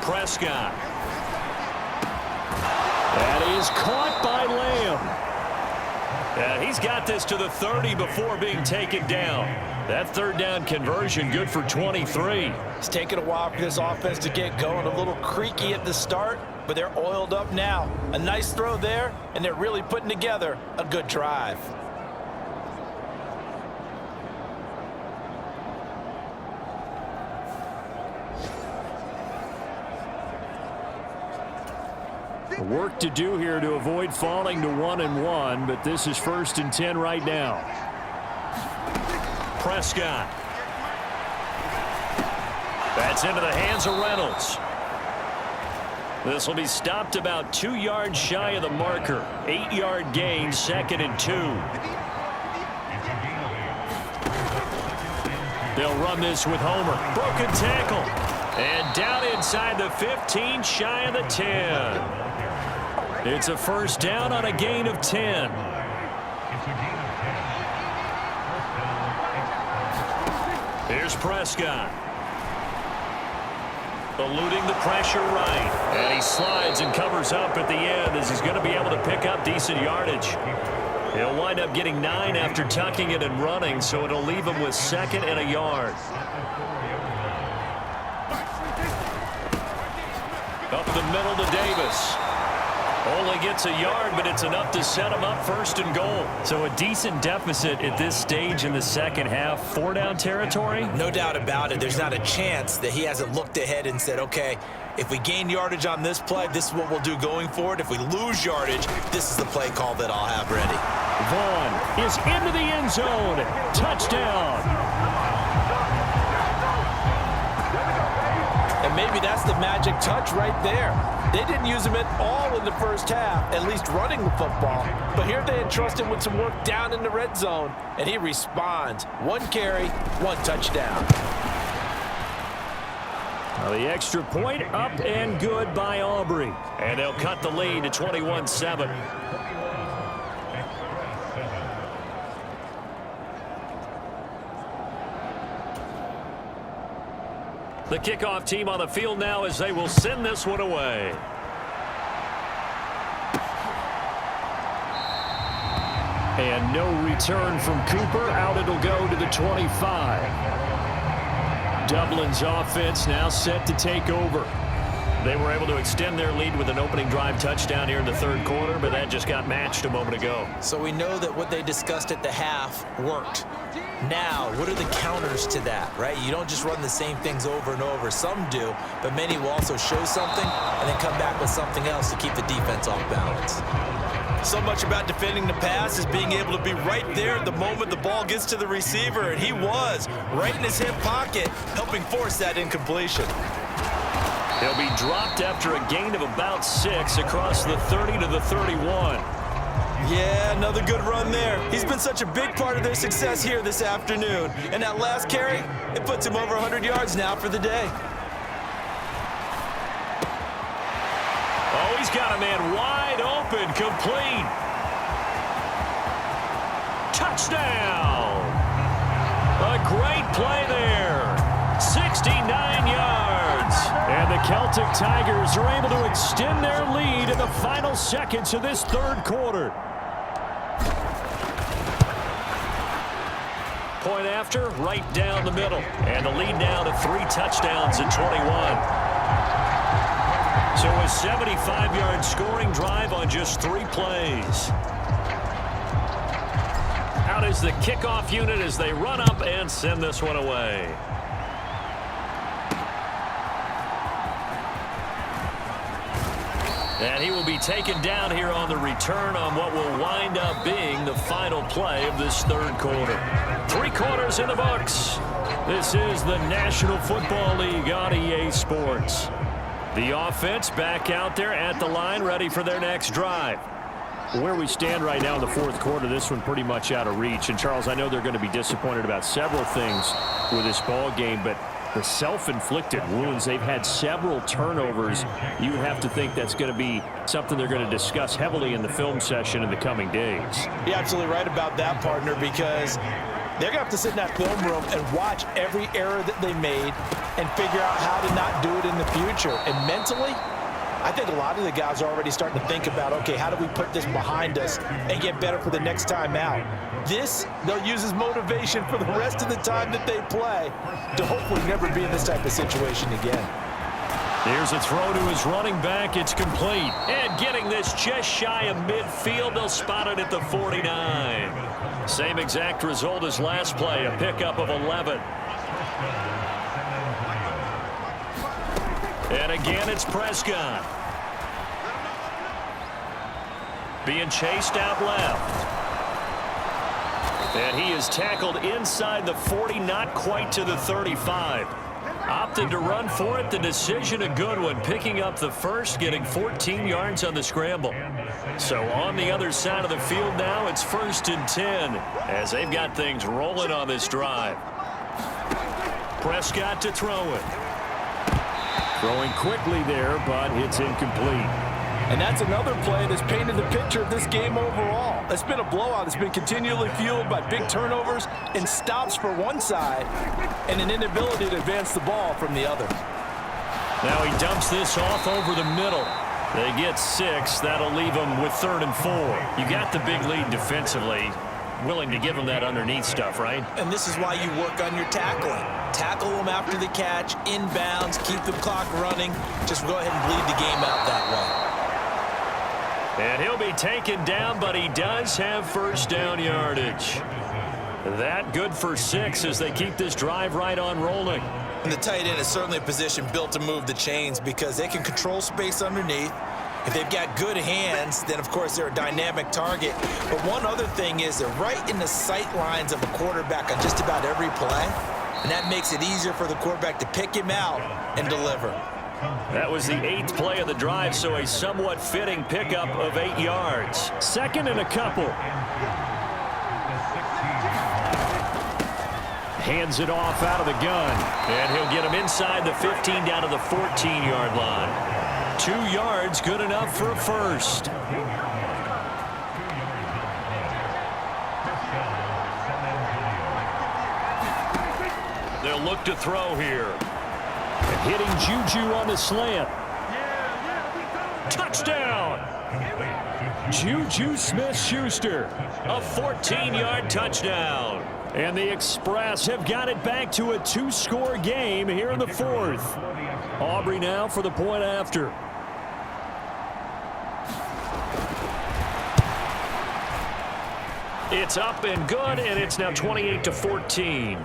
Prescott. That is caught by Lamb. And he's got this to the 30 before being taken down. That third down conversion good for 23. It's taken a while for this offense to get going. A little creaky at the start, but they're oiled up now. A nice throw there, and they're really putting together a good drive. Work to do here to avoid falling to 1-1, but this is 1st and 10 right now. Prescott. That's into the hands of Reynolds. This will be stopped about 2 yards shy of the marker. 8-yard gain, 2nd and 2. They'll run this with Homer. Broken tackle. And down inside the 15, shy of the 10. It's a first down on a gain of 10. Here's Prescott. Eluding the pressure right. And he slides and covers up at the end as he's going to be able to pick up decent yardage. He'll wind up getting 9 after tucking it and running, so it'll leave him with 2nd and a yard. Up the middle to Davis. Only gets a yard, but it's enough to set him up 1st and goal. So a decent deficit at this stage in the second half. 4-down territory? No doubt about it. There's not a chance that he hasn't looked ahead and said, okay, if we gain yardage on this play, this is what we'll do going forward. If we lose yardage, this is the play call that I'll have ready. Vaughn is into the end zone. Touchdown. And maybe that's the magic touch right there. They didn't use him at all in the first half, at least running the football. But here they entrust him with some work down in the red zone, and he responds. 1 carry, 1 touchdown. Now the extra point up and good by Aubrey. And they'll cut the lead to 21-7. The kickoff team on the field now as they will send this one away. And no return from Cooper. Out it'll go to the 25. Dublin's offense now set to take over. They were able to extend their lead with an opening drive touchdown here in the 3rd quarter, but that just got matched a moment ago. So we know that what they discussed at the half worked. Now, what are the counters to that, right? You don't just run the same things over and over. Some do, but many will also show something and then come back with something else to keep the defense off balance. So much about defending the pass is being able to be right there at the moment the ball gets to the receiver, and he was right in his hip pocket, helping force that incompletion. He'll be dropped after a gain of about 6 across the 30 to the 31. Yeah, another good run there. He's been such a big part of their success here this afternoon. And that last carry, it puts him over 100 yards now for the day. Oh, he's got a man wide open, complete. Touchdown! A great play there. 69 yards. And the Celtic Tigers are able to extend their lead in the final seconds of this 3rd quarter. Point after, right down the middle. And the lead now to 3 touchdowns at 21. So a 75-yard scoring drive on just 3 plays. Out is the kickoff unit as they run up and send this one away. And he will be taken down here on the return on what will wind up being the final play of this 3rd quarter. 3 quarters in the books. This is the National Football League on EA Sports. The offense back out there at the line, ready for their next drive. Where we stand right now in the 4th quarter, this one pretty much out of reach. And, Charles, I know they're going to be disappointed about several things with this ball game, but the self-inflicted wounds, they've had several turnovers. You have to think that's going to be something they're going to discuss heavily in the film session in the coming days. You're absolutely right about that, partner, because They're going to have to sit in that film room and watch every error that they made and figure out how to not do it in the future. And mentally, I think a lot of the guys are already starting to think about, okay, how do we put this behind us and get better for the next time out? This, they'll use as motivation for the rest of the time that they play to hopefully never be in this type of situation again. Here's a throw to his running back. It's complete. And getting this just shy of midfield, they'll spot it at the 49. Same exact result as last play, a pickup of 11. And again, it's Prescott. Being chased out left. And he is tackled inside the 40, not quite to the 35. Opted to run for it. The decision a good one. Picking up the first, getting 14 yards on the scramble. So on the other side of the field now, it's 1st and 10 as they've got things rolling on this drive. Prescott to throw it. Throwing quickly there, but it's incomplete. And that's another play that's painted the picture of this game overall. It's been a blowout. It's been continually fueled by big turnovers and stops for one side and an inability to advance the ball from the other. Now he dumps this off over the middle. They get 6. That'll leave them with 3rd and 4. You got the big lead defensively. Willing to give them that underneath stuff, right? And this is why you work on your tackling. Tackle them after the catch, inbounds, keep the clock running. Just go ahead and bleed the game out that way. And he'll be taken down, but he does have first down yardage. That good for 6 as they keep this drive right on rolling. And the tight end is certainly a position built to move the chains because they can control space underneath. If they've got good hands, then, of course, they're a dynamic target. But one other thing is they're right in the sight lines of a quarterback on just about every play. And that makes it easier for the quarterback to pick him out and deliver. That was the 8th play of the drive, so a somewhat fitting pickup of 8 yards. 2nd and a couple. Hands it off out of the gun. And he'll get him inside the 15 down to the 14-yard line. 2 yards, good enough for a first. They'll look to throw here. And hitting Juju on the slant. Touchdown! Juju Smith-Schuster. A 14-yard touchdown. And the Express have got it back to a 2-score game here in the 4th. Aubrey now for the point after. It's up and good, and it's now 28-14.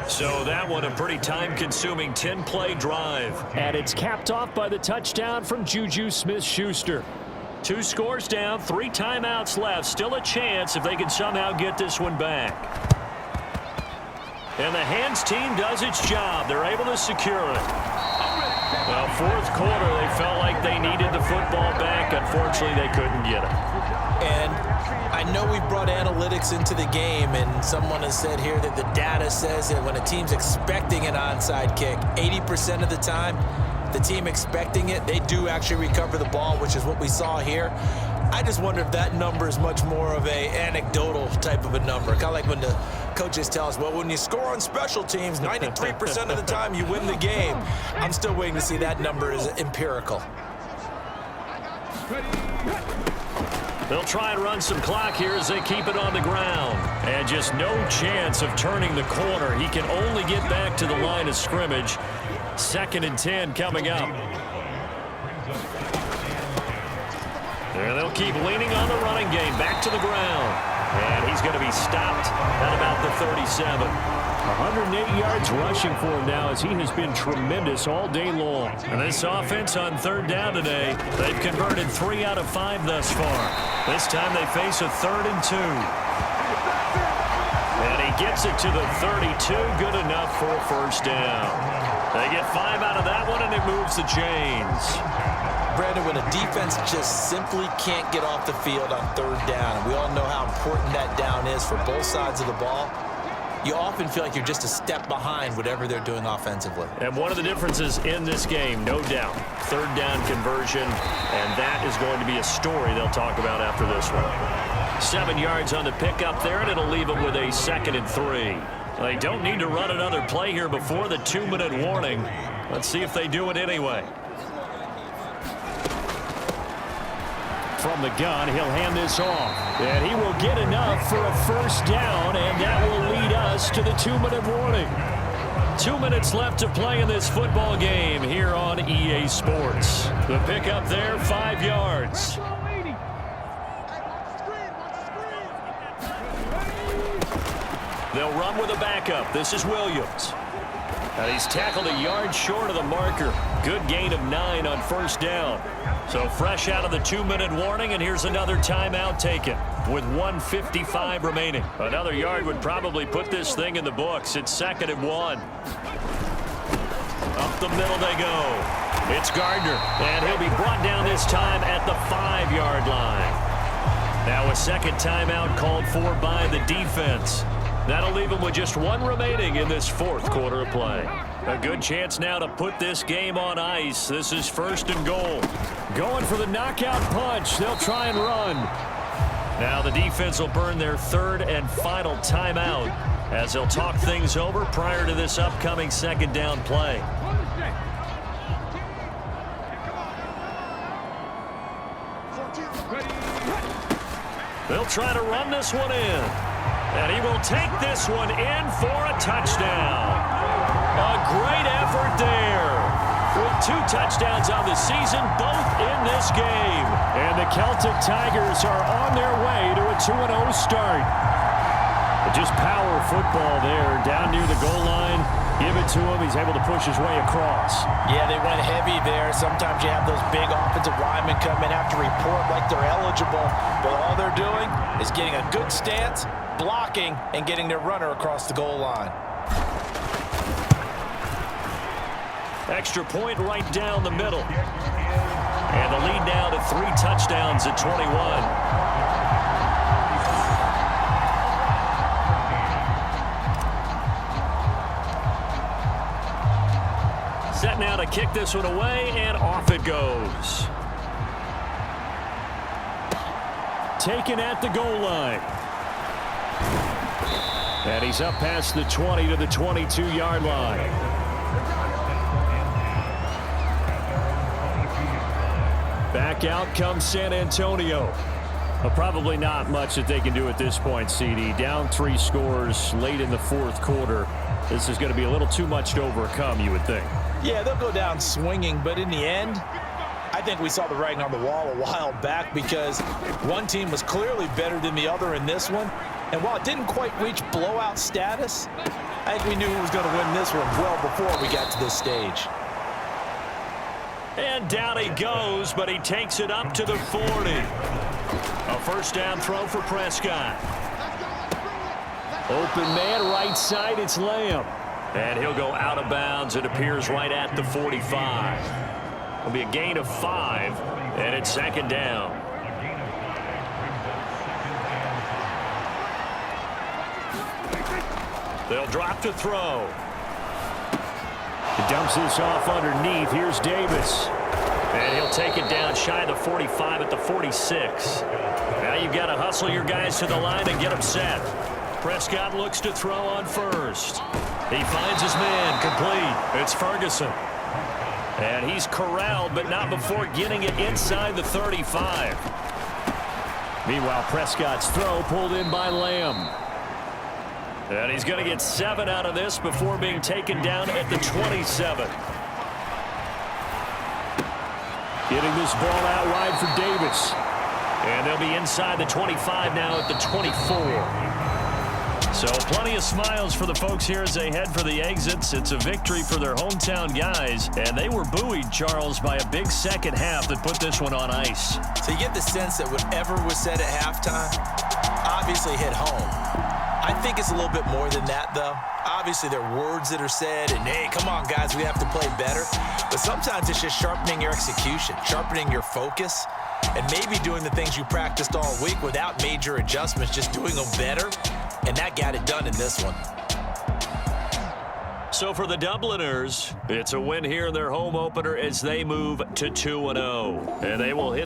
So that one a pretty time-consuming 10-play drive. And it's capped off by the touchdown from Juju Smith-Schuster. 2 scores down, 3 timeouts left. Still a chance if they can somehow get this one back. And the hands team does its job. They're able to secure it. Well, 4th quarter, they felt like they needed the football back. Unfortunately, they couldn't get it. And I know we brought analytics into the game, and someone has said here that the data says that when a team's expecting an onside kick, 80% of the time, the team expecting it, they do actually recover the ball, which is what we saw here. I just wonder if that number is much more of a anecdotal type of a number. Kind of like when the coaches tell us, well, when you score on special teams, 93% of the time you win the game. I'm still waiting to see that number is empirical. They'll try and run some clock here as they keep it on the ground. And just no chance of turning the corner. He can only get back to the line of scrimmage. 2nd and 10 coming up. And they'll keep leaning on the running game. Back to the ground. And he's going to be stopped at about the 37. 108 yards rushing for him now as he has been tremendous all day long. And this offense on 3rd down today, they've converted 3 out of 5 thus far. This time they face a 3rd and 2. And he gets it to the 32. Good enough for a first down. They get 5 out of that one, and it moves the chains. Brandon, when a defense just simply can't get off the field on 3rd down, and we all know how important that down is for both sides of the ball, you often feel like you're just a step behind whatever they're doing offensively. And one of the differences in this game, no doubt, 3rd down conversion, and that is going to be a story they'll talk about after this one. 7 yards on the pickup there, and it'll leave them with a 2nd and 3. They don't need to run another play here before the 2-minute warning. Let's see if they do it anyway. From the gun, he'll hand this off. And he will get enough for a first down, and that will lead us to the 2-minute warning. 2 minutes left to play in this football game here on EA Sports. The pickup there, 5 yards. They'll run with a backup. This is Williams. And he's tackled a yard short of the marker. Good gain of 9 on first down. So fresh out of the 2-minute warning, and here's another timeout taken with 1:55 remaining. Another yard would probably put this thing in the books. It's 2nd and 1. Up the middle they go. It's Gardner, and he'll be brought down this time at the 5-yard line. Now a second timeout called for by the defense. That'll leave them with just 1 remaining in this 4th quarter of play. A good chance now to put this game on ice. This is 1st and goal. Going for the knockout punch. They'll try and run. Now the defense will burn their 3rd and final timeout as they'll talk things over prior to this upcoming 2nd down play. They'll try to run this one in. And he will take this one in for a touchdown. A great effort there. With 2 touchdowns on the season, both in this game. And the Celtic Tigers are on their way to a 2-0 start. But just power football there. Down near the goal line. Give it to him. He's able to push his way across. Yeah, they went heavy there. Sometimes you have those big offensive linemen come in, have to report like they're eligible. But all they're doing is getting a good stance, blocking, and getting their runner across the goal line. Extra point right down the middle. And the lead now to 3 touchdowns at 21. Set now to kick this one away, and off it goes. Taken at the goal line. And he's up past the 20 to the 22-yard line. Back out comes San Antonio. Probably not much that they can do at this point, CD. Down 3 scores late in the 4th quarter. This is going to be a little too much to overcome, you would think. Yeah, they'll go down swinging, but in the end, I think we saw the writing on the wall a while back because one team was clearly better than the other in this one. And while it didn't quite reach blowout status, I think we knew who was going to win this one well before we got to this stage. And down he goes, but he takes it up to the 40. A first down throw for Prescott. Open man, right side, it's Lamb. And he'll go out of bounds. It appears right at the 45. It'll be a gain of 5, and it's 2nd down. They'll drop to throw. He dumps this off underneath. Here's Davis. And he'll take it down shy of the 45 at the 46. Now you've got to hustle your guys to the line and get them set. Prescott looks to throw on first. He finds his man complete. It's Ferguson. And he's corralled, but not before getting it inside the 35. Meanwhile, Prescott's throw pulled in by Lamb. And he's going to get 7 out of this before being taken down at the 27. Getting this ball out wide for Davis. And they'll be inside the 25 now at the 24. So plenty of smiles for the folks here as they head for the exits. It's a victory for their hometown guys. And they were buoyed, Charles, by a big second half that put this one on ice. So you get the sense that whatever was said at halftime obviously hit home. I think it's a little bit more than that, though. Obviously, there are words that are said, and, hey, come on, guys, we have to play better. But sometimes it's just sharpening your execution, sharpening your focus, and maybe doing the things you practiced all week without major adjustments, just doing them better, and that got it done in this one. So for the Dubliners, it's a win here in their home opener as they move to 2-0. And they will hit